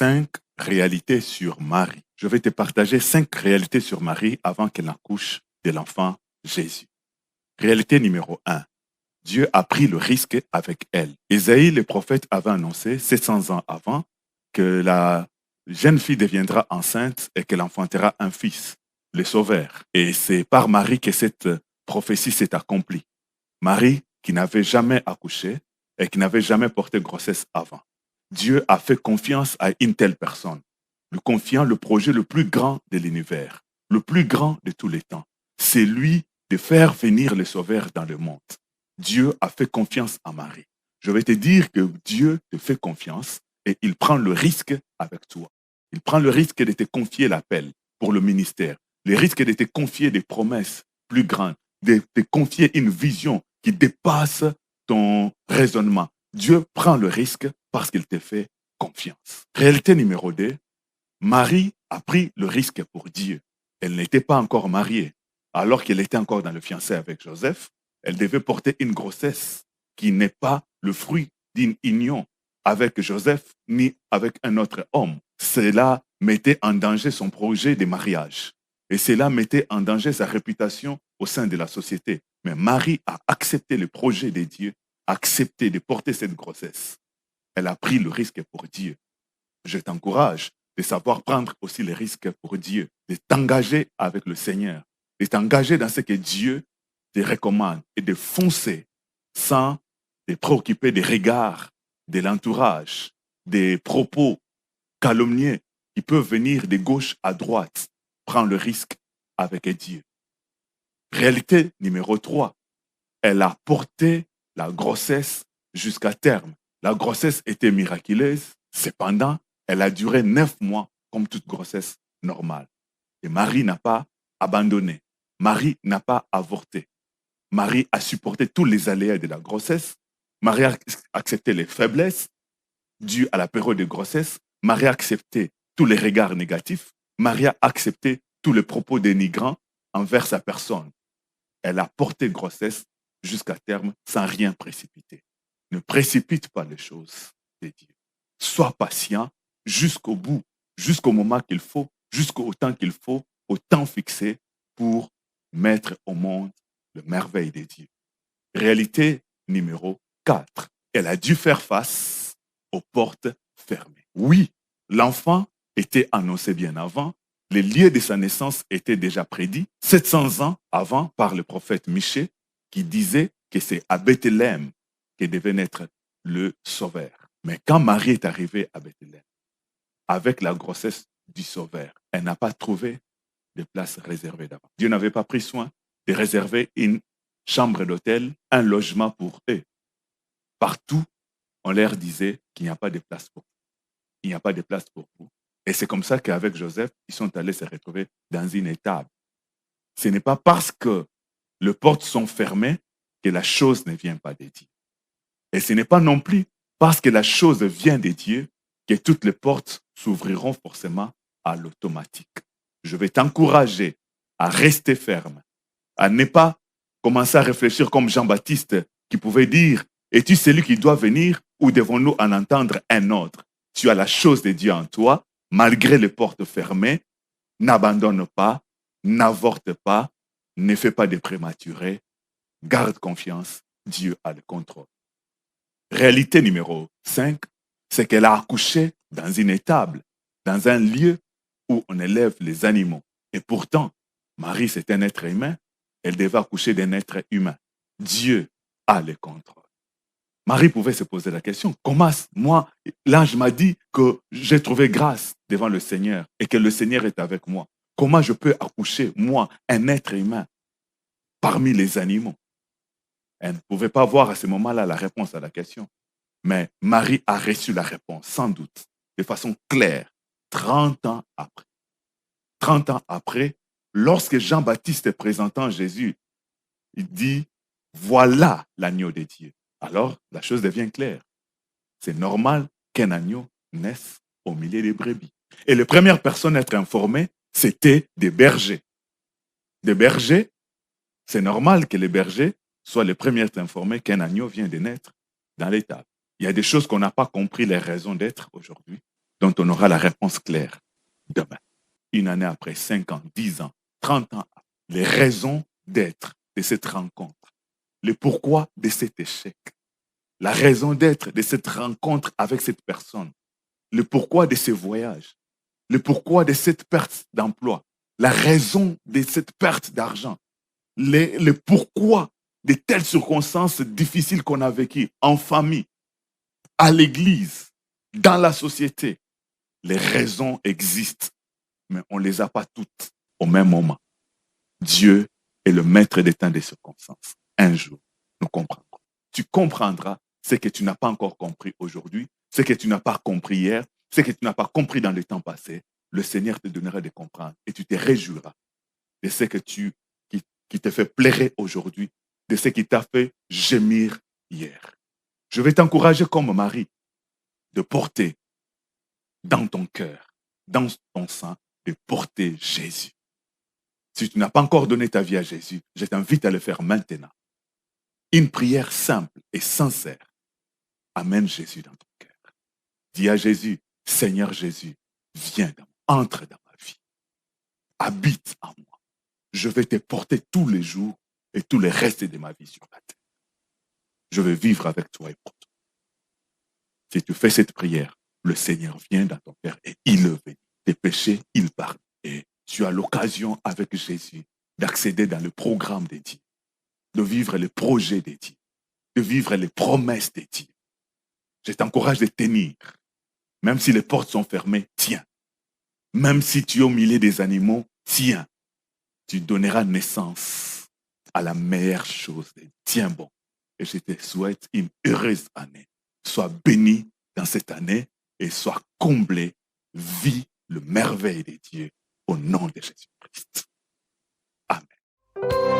5 réalités sur Marie. Je vais te partager 5 réalités sur Marie avant qu'elle n'accouche de l'enfant Jésus. Réalité numéro 1. Dieu a pris le risque avec elle. Ésaïe, le prophète, avait annoncé 700 ans avant que la jeune fille deviendra enceinte et qu'elle enfantera un fils, le Sauveur. Et c'est par Marie que cette prophétie s'est accomplie. Marie, qui n'avait jamais accouché et qui n'avait jamais porté grossesse avant. Dieu a fait confiance à une telle personne, lui confiant le projet le plus grand de l'univers, le plus grand de tous les temps. C'est lui de faire venir le Sauveur dans le monde. Dieu a fait confiance à Marie. Je vais te dire que Dieu te fait confiance et il prend le risque avec toi. Il prend le risque de te confier l'appel pour le ministère, le risque de te confier des promesses plus grandes, de te confier une vision qui dépasse ton raisonnement. Dieu prend le risque parce qu'il te fait confiance. Réalité numéro 2, Marie a pris le risque pour Dieu. Elle n'était pas encore mariée. Alors qu'elle était encore dans le fiancé avec Joseph, elle devait porter une grossesse qui n'est pas le fruit d'une union avec Joseph ni avec un autre homme. Cela mettait en danger son projet de mariage. Et cela mettait en danger sa réputation au sein de la société. Mais Marie a accepté le projet de Dieu, accepté de porter cette grossesse. Elle a pris le risque pour Dieu. Je t'encourage de savoir prendre aussi les risques pour Dieu, de t'engager avec le Seigneur, de t'engager dans ce que Dieu te recommande et de foncer sans te préoccuper des regards, de l'entourage, des propos calomnieux qui peuvent venir de gauche à droite. Prends le risque avec Dieu. Réalité numéro 3. Elle a porté la grossesse jusqu'à terme. La grossesse était miraculeuse. Cependant, elle a duré 9 mois comme toute grossesse normale. Et Marie n'a pas abandonné. Marie n'a pas avorté. Marie a supporté tous les aléas de la grossesse. Marie a accepté les faiblesses dues à la période de grossesse. Marie a accepté tous les regards négatifs. Marie a accepté tous les propos dénigrants envers sa personne. Elle a porté grossesse jusqu'à terme sans rien précipiter. Ne précipite pas les choses de Dieu. Sois patient jusqu'au bout, jusqu'au moment qu'il faut, jusqu'au temps qu'il faut, au temps fixé pour mettre au monde le merveille de Dieu. Réalité numéro 4. Elle a dû faire face aux portes fermées. Oui, l'enfant était annoncé bien avant. Les lieux de sa naissance étaient déjà prédits 700 ans avant par le prophète Michée qui disait que c'est à Bethléem que devait naître le Sauveur. Mais quand Marie est arrivée à Bethléem, avec la grossesse du Sauveur, elle n'a pas trouvé de place réservée d'avant. Dieu n'avait pas pris soin de réserver une chambre d'hôtel, un logement pour eux. Partout, on leur disait qu'il n'y a pas de place pour vous. Il n'y a pas de place pour vous. Et c'est comme ça qu'avec Joseph, ils sont allés se retrouver dans une étable. Ce n'est pas parce que les portes sont fermées que la chose ne vient pas de Dieu. Et ce n'est pas non plus parce que la chose vient de Dieu que toutes les portes s'ouvriront forcément à l'automatique. Je vais t'encourager à rester ferme, à ne pas commencer à réfléchir comme Jean-Baptiste qui pouvait dire « Es-tu celui qui doit venir ou devons-nous en entendre un autre ?» Tu as la chose de Dieu en toi, malgré les portes fermées, n'abandonne pas, n'avorte pas, ne fais pas de prématuré, garde confiance, Dieu a le contrôle. Réalité numéro 5, c'est qu'elle a accouché dans une étable, dans un lieu où on élève les animaux. Et pourtant, Marie, c'est un être humain, elle devait accoucher d'un être humain. Dieu a le contrôle. Marie pouvait se poser la question, comment moi, l'ange m'a dit que j'ai trouvé grâce devant le Seigneur et que le Seigneur est avec moi. Comment je peux accoucher, moi, un être humain, parmi les animaux? Elle ne pouvait pas voir à ce moment-là la réponse à la question. Mais Marie a reçu la réponse, sans doute, de façon claire, 30 ans après. 30 ans après, lorsque Jean-Baptiste est présentant Jésus, il dit, voilà l'agneau de Dieu. Alors, la chose devient claire. C'est normal qu'un agneau naisse au milieu des brebis. Et les premières personnes à être informées, c'était des bergers. Des bergers, c'est normal que les bergers soient les premiers à être informés qu'un agneau vient de naître dans l'étable. Il y a des choses qu'on n'a pas compris les raisons d'être aujourd'hui. dont on aura la réponse claire demain. Une année après, 5 ans, 10 ans, 30 ans, les raisons d'être de cette rencontre, le pourquoi de cet échec, la raison d'être de cette rencontre avec cette personne, le pourquoi de ce voyage, le pourquoi de cette perte d'emploi, la raison de cette perte d'argent, le pourquoi de telles circonstances difficiles qu'on a vécues en famille, à l'église, dans la société. Les raisons existent, mais on ne les a pas toutes au même moment. Dieu est le maître des temps des circonstances. Un jour, nous comprendrons. Tu comprendras ce que tu n'as pas encore compris aujourd'hui, ce que tu n'as pas compris hier, ce que tu n'as pas compris dans le temps passé. Le Seigneur te donnera de comprendre et tu te réjouiras de ce qui te fait pleurer aujourd'hui, de ce qui t'a fait gémir hier. Je vais t'encourager comme Marie de porter dans ton cœur, dans ton sein, de porter Jésus. Si tu n'as pas encore donné ta vie à Jésus, je t'invite à le faire maintenant. Une prière simple et sincère. Amène Jésus dans ton cœur. Dis à Jésus, Seigneur Jésus, viens entre dans ma vie. Habite en moi. Je vais te porter tous les jours et tous les restes de ma vie sur la terre. Je vais vivre avec toi et pour toi. Si tu fais cette prière, le Seigneur vient dans ton cœur et il le bénit. Tes péchés, il pardonne. Et tu as l'occasion avec Jésus d'accéder dans le programme de Dieu, de vivre les projets de Dieu, de vivre les promesses de Dieu. Je t'encourage de tenir. Même si les portes sont fermées, tiens. Même si tu es au milieu des animaux, tiens. Tu donneras naissance à la meilleure chose. Tiens bon. Et je te souhaite une heureuse année. Sois béni dans cette année et sois comblé. Vis le merveille de Dieu au nom de Jésus-Christ. Amen.